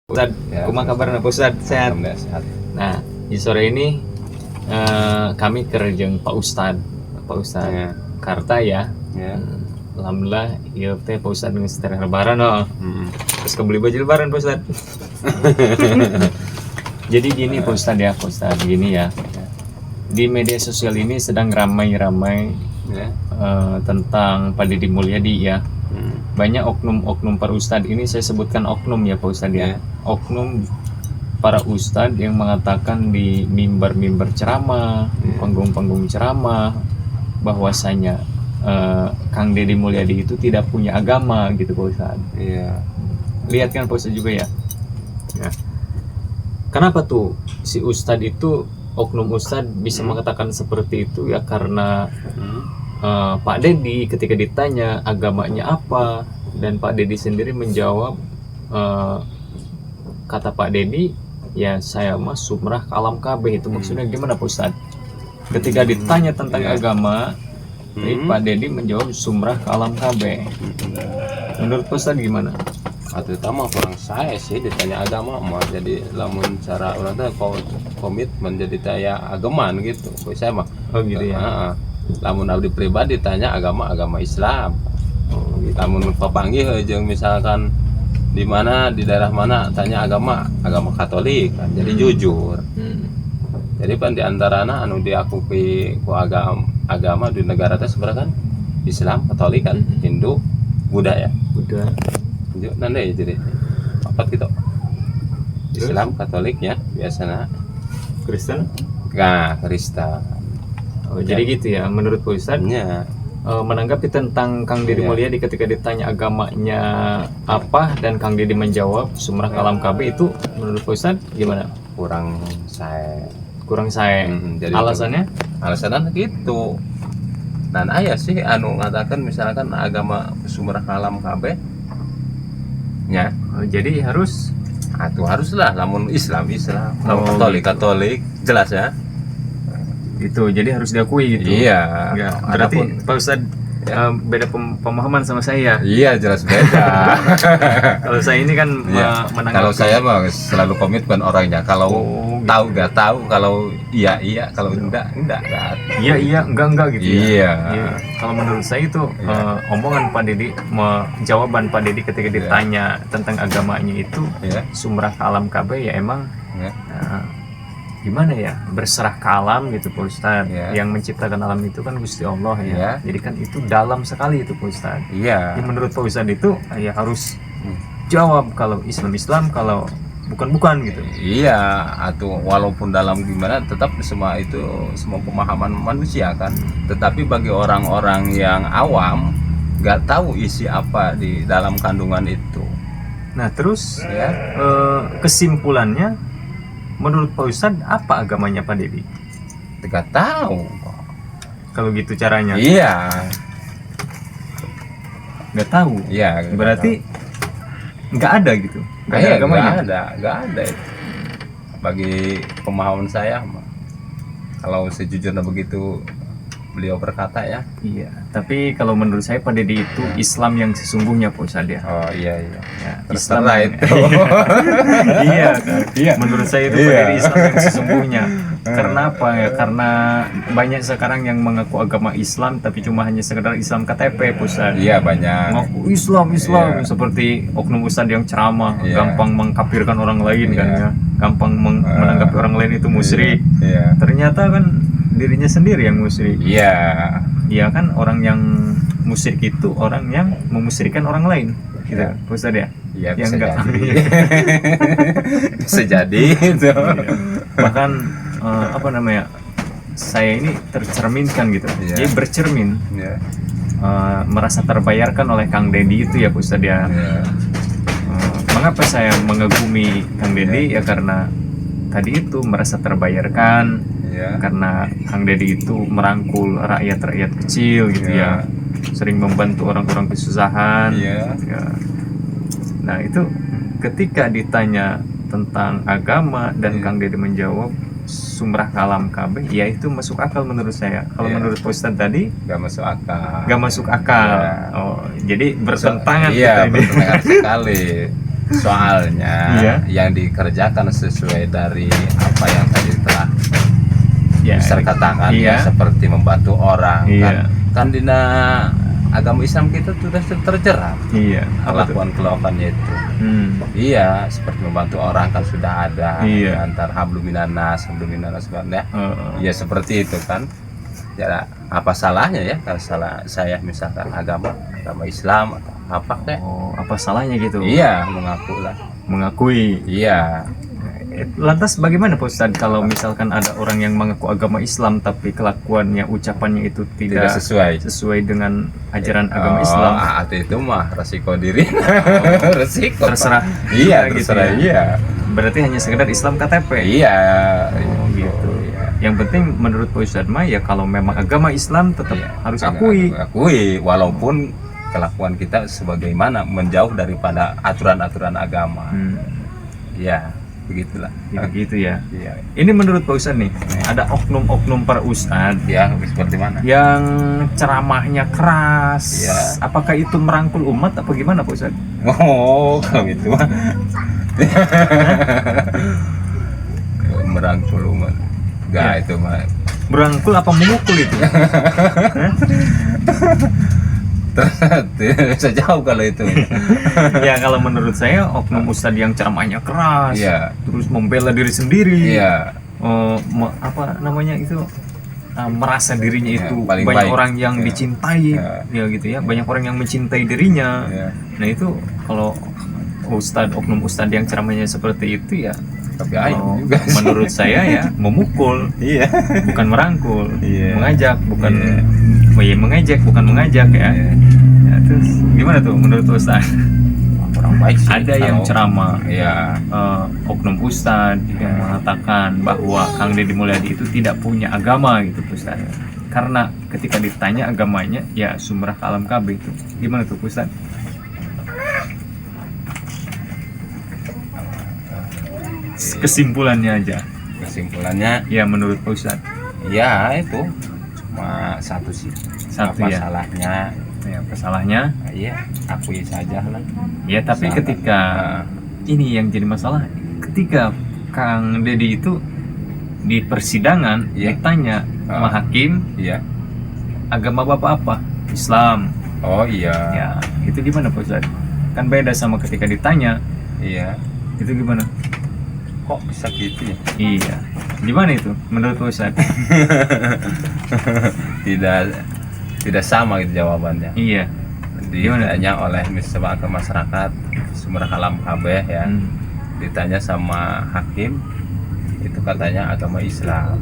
Ustad, Ya, kumaha kabarna Pak Ustad? Sehat. alhamdulillah sehat. Nah, di sore ini kami kerjeng Pak Ustad. Pak Ustad Ya. Karta ya. Ya. Alhamdulillah, iya teh Pak Ustad dengan seterah lebaran oh. Mm. Terus kebeli baju lebaran Pak Ustad. Jadi gini Pak Ustad ya, Pak Ustad gini ya. Di media sosial ini sedang ramai-ramai Ya. tentang Pak Deddy Mulyadi ya. Mm. Banyak oknum-oknum para ustadz, ini saya sebutkan oknum ya Pak Ustadz ya. Ya. Oknum para ustadz yang mengatakan di mimbar-mimbar ceramah, Ya. panggung-panggung ceramah, bahwasanya Kang Deddy Mulyadi itu tidak punya agama gitu Pak Ustadz. Iya. Lihat kan Pak Ustadz juga ya. Nah, kenapa tuh si ustadz itu, oknum ustadz bisa mengatakan seperti itu ya? Karena Pak Deddy ketika ditanya agamanya apa, dan Pak Deddy sendiri menjawab, kata Pak Deddy, ya saya mah sumrah kalam KB. Itu maksudnya gimana Pak Ustadz? Ketika ditanya tentang Ya. agama, Pak Deddy menjawab sumrah kalam KB. Menurut Pak Ustadz gimana? Atau utama kurang saya sih ditanya agama mah, jadi lamun cara orang tuh komitmen jadi tanya agamaan gitu. Bagi saya mah. Oh gitu ya. Heeh. Lamun abdi pribadi tanya agama Islam. Oh, gitu. Lamun papanggih jeung misalkan di mana di daerah mana tanya agama Katolik kan. Jadi jujur. Jadi pan di antarana anu diakui ku agama di negara teh sebenarnya kan Islam, Katolik kan, Hindu, Buddha ya. Udah. Nanda ya jadi apa gitu. Islam, Katolik ya biasanya. Kristen? Nah, Kristen. Oh, jadi gitu ya. Menurut Pak Ustadz, Ya. menanggapi tentang Kang Deddy Iya. Mulyadi ketika ditanya agamanya apa dan Kang Deddy menjawab sumrah kalam KB, itu menurut Pak Ustadz gimana? Kurang saya. Kurang saya. Jadi Alasannya? alasannya gitu. Dan ayah sih anu ngatakan misalkan agama sumrah kalam KB nya Oh, jadi harus atuh haruslah lamun Islam lamun Oh, Katolik jelas ya. itu, jadi harus diakui gitu. Iya. Ya, berarti Adapun- Pak Ustadz beda pemahaman sama saya. iya jelas beda. Kalau saya ini kan Iya. menanggapi. Kalau saya mah selalu komitmen orangnya. Kalau Oh, gitu. tahu nggak tahu, kalau iya kalau enggak kan. Iya, enggak gitu ya. Iya. Iya. Kalau menurut saya itu Iya. omongan Pak Deddy, jawaban Pak Deddy ketika ditanya tentang agamanya itu Iya. sumrah ke alam KB, ya emang Ya. gimana ya, berserah ke alam gitu Pak Ustadz. Iya. Yang menciptakan alam itu kan Gusti Allah ya. Iya. Jadi kan itu dalam sekali itu Pak Ustadz. Iya. Ya, menurut Pak Ustadz itu ya harus Hmm. jawab kalau Islam, kalau bukan gitu. Iya, atau walaupun dalam gimana tetap semua pemahaman manusia kan. Tetapi bagi orang-orang yang awam nggak tahu isi apa di dalam kandungan itu. Nah terus Ya, kesimpulannya, menurut Pak Ustadz apa agamanya Pak Deddy? nggak tahu. Kalau gitu caranya Iya, nggak tahu. iya. nggak Berarti nggak ada gitu, tahu. nggak ada Iya, agamanya. nggak ada. Bagi pemahaman saya, mah. Kalau sejujurnya begitu beliau berkata ya. Iya. Tapi kalau menurut saya Pak Deddy itu Islam yang sesungguhnya Pak Ustadz ya. Oh iya. Ya, Terserah yang- itu. iya. Iya. Menurut saya itu Pak Iya. Deddy Islam yang sesungguhnya. Karena apa ya? Karena banyak sekarang yang mengaku agama Islam tapi cuma hanya sekedar Islam KTP Pak Ustadz. Iya banyak. Ngaku Islam Iya. seperti oknum ustadz yang ceramah, Iya. gampang mengkafirkan orang lain kan Iya. ya, gampang menanggapi orang lain itu musyrik. Iya. Ternyata kan dirinya sendiri yang musyrik. Iya. Iya kan, orang yang musyrik itu orang yang memusyrikan orang lain, gitu, Iya. Pak Ustadz ya. Iya Yang bisa enggak. jadi. Bisa jadi itu. Iya. Bahkan apa namanya? Saya ini tercerminkan gitu. Iya. Jadi bercermin, Iya. merasa terbayarkan oleh Kang Deddy itu ya Pak Ustadz ya. Iya. Mengapa saya mengagumi Kang Deddy? Ya karena tadi itu merasa terbayarkan, Iya. karena Kang Deddy itu merangkul rakyat-rakyat kecil gitu Iya. ya, sering membantu orang-orang kesusahan. Iya. Ya. Nah itu ketika ditanya tentang agama dan Iya. Kang Deddy menjawab sumrah kalam KB, ya itu masuk akal menurut saya. Kalau Iya. menurut Pak Ustadz tadi Gak masuk akal. nggak masuk akal. Iya. Oh, jadi bertentangan Iya, kita ini. bertentangan sekali. Soalnya Iya. yang dikerjakan sesuai dari apa yang tadi telah Ya, Ustaz katakan iya. ya, seperti membantu orang Iya. kan dina agama Islam kita sudah terjerat Iya. Apa tuh? kelakuan-kelakuannya itu. Iya, seperti membantu orang kan sudah ada. Iya. Antar hablum minanas kan ya. Ya seperti itu kan. Ya apa salahnya ya kalau salah saya misalkan agama Islam atau apa kayak. Oh, apa salahnya gitu? Iya, mengaku lah. Mengakui. Iya. Lantas bagaimana Pak Ustadz kalau misalkan ada orang yang mengaku agama Islam tapi kelakuannya, ucapannya itu Tidak tidak sesuai. sesuai dengan ajaran agama Oh, Islam? itu mah resiko diri. Resiko. Terserah. Iya, Gitu terserah. ya. Iya. Berarti hanya sekedar Islam KTP. Iya. Oh, gitu. Iya. Yang penting menurut Pak Ustadz mah ya kalau memang agama Islam tetap Iya. harus Karena akui. walaupun kelakuan kita sebagaimana menjauh daripada aturan-aturan agama. Ya, begitulah. Gitu ya. Iya. Ini menurut Pak Ustadz nih, ada oknum-oknum para ustadz Ya, seperti mana? yang ceramahnya keras. Iya. Apakah itu merangkul umat apa gimana Pak Ustadz? Oh, kalau gitu mah. Merangkul umat. Enggak, Ya. itu mah. Merangkul apa memukul itu? Hah? Bisa jauh kalau itu. Ya kalau menurut saya oknum ustadz yang ceramahnya keras, Iya. terus membela diri sendiri, Iya. apa namanya itu, merasa dirinya Ya, itu paling banyak baik. orang yang Ya. dicintai, Ya. ya gitu ya, banyak orang yang mencintai dirinya. Iya. Nah itu kalau oknum ustadz yang ceramahnya seperti itu ya, Tapi ayo kalau juga. menurut saya ya memukul, Iya. bukan merangkul, Iya. mengajak, bukan Iya. mengejek, bukan mengajak ya. Iya. Ya, terus gimana tuh menurut Ustaz? Kurang baik sih. Ada yang kalau- ceramah, Iya. oknum Ustaz yang mengatakan bahwa Kang Deddy Mulyadi itu tidak punya agama gitu Ustaz. Karena ketika ditanya agamanya ya sumrah ke alam KB itu. Gimana tuh Ustaz? Kesimpulannya aja. Kesimpulannya Ya menurut Pak Ustaz. ya itu cuma satu sih. Satu Apa ya. salahnya? Ya masalahnya Iya, akui saja lah. ya, tapi Salah. ketika ini yang jadi masalah, ketika Kang Deddy itu di persidangan Iya. ditanya sama hakim, Iya. agama bapak apa? Islam. Oh iya. Ya itu gimana Pak Ustadz? Kan beda sama ketika ditanya, Iya. itu gimana? Kok bisa gitu ya? Iya, gimana itu menurut Pak Ustadz? Tidak sama gitu jawabannya. Iya. Gimana? Ditanya oleh misalnya ke masyarakat Sumber Kalam Kabeh ya. Hmm. Ditanya sama hakim, itu katanya agama Islam.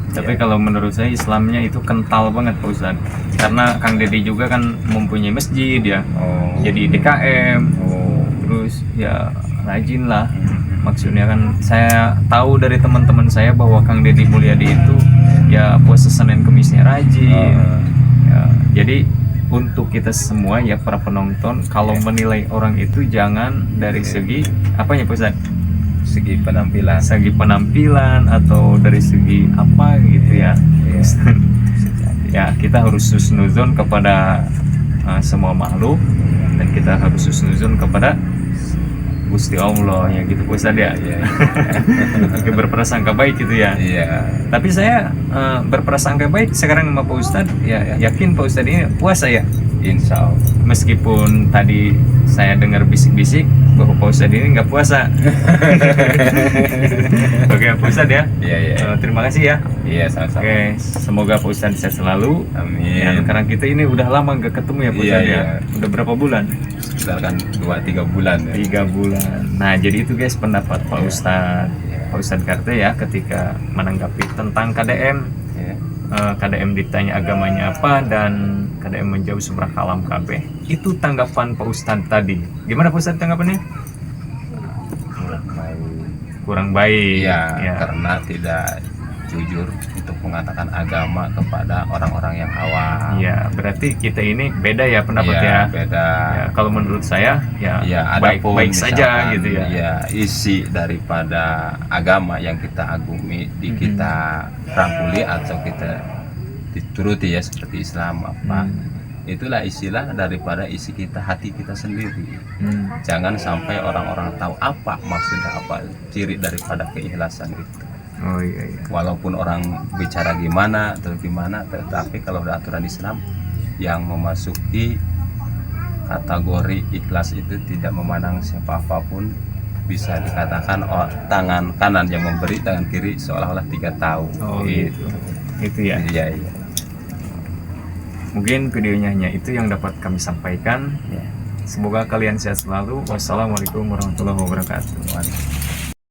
Tapi Iya. kalau menurut saya Islamnya itu kental banget Pak Ustadz. Karena Kang Deddy juga kan mempunyai masjid ya, Oh. jadi DKM, Oh. terus ya rajin lah. Hmm. Maksudnya kan saya tahu dari teman-teman saya bahwa Kang Deddy Mulyadi itu ya puasa Senin Kemisnya rajin. Oh. Ya, jadi untuk kita semua ya para penonton kalau menilai orang itu jangan dari segi apanya Pak Ustadz? Segi penampilan. Segi penampilan atau dari segi apa gitu ya. Iya. Ya kita harus husnuzon kepada semua makhluk dan kita harus husnuzon kepada Gusti Allah ya gitu Pak Ustadz ya. Iya. Oke, berprasangka baik gitu ya. Iya. Tapi saya berprasangka baik sekarang sama Pak Ustadz ya, yakin Pak Ustadz ini puasa ya. Insya Allah. Meskipun tadi saya dengar bisik-bisik bahwa Pak Ustadz ini nggak puasa. Oke Pak Ustadz ya. Iya, iya. Terima kasih ya. Iya, sama-sama. Oke, semoga Pak Ustadz sehat selalu. Ya, Amin. karena kita ini udah lama nggak ketemu ya Pak Iya, Ustadz ya. iya. Udah berapa bulan? Sekitar kan 2-3 bulan ya. 3 bulan. Nah jadi itu guys pendapat Pak Iya. Ustadz. Iya. Pak Ustadz Karte ya ketika menanggapi tentang KDM. Iya. KDM ditanya agamanya apa dan KDM menjawab sumrah kalam KB. Itu tanggapan Pak Ustadz tadi. Gimana Pak Ustadz tanggapannya? Kurang baik. Kurang baik. Iya, Ya. karena tidak jujur untuk mengatakan agama kepada orang-orang yang awam. Ya, berarti kita ini beda ya pendapat Iya, ya. beda. Ya, kalau menurut saya ya Ya, baik-baik saja gitu ya. Ya, isi daripada agama yang kita agumi di kita rangkuli atau kita dituruti ya seperti Islam apa. itulah istilah daripada isi kita, hati kita sendiri. Hmm. Jangan sampai orang-orang tahu apa maksudnya, apa ciri daripada keikhlasan itu. Oh iya iya. Walaupun orang bicara gimana atau gimana, tetapi kalau ada aturan Islam yang memasuki kategori ikhlas itu tidak memandang siapapun, bisa dikatakan tangan kanan yang memberi, tangan kiri seolah-olah tidak tahu. Oh gitu. Itu ya. Iya, iya. Mungkin videonya hanya itu yang dapat kami sampaikan. Ya. Semoga kalian sehat selalu. Wassalamualaikum warahmatullahi wabarakatuh.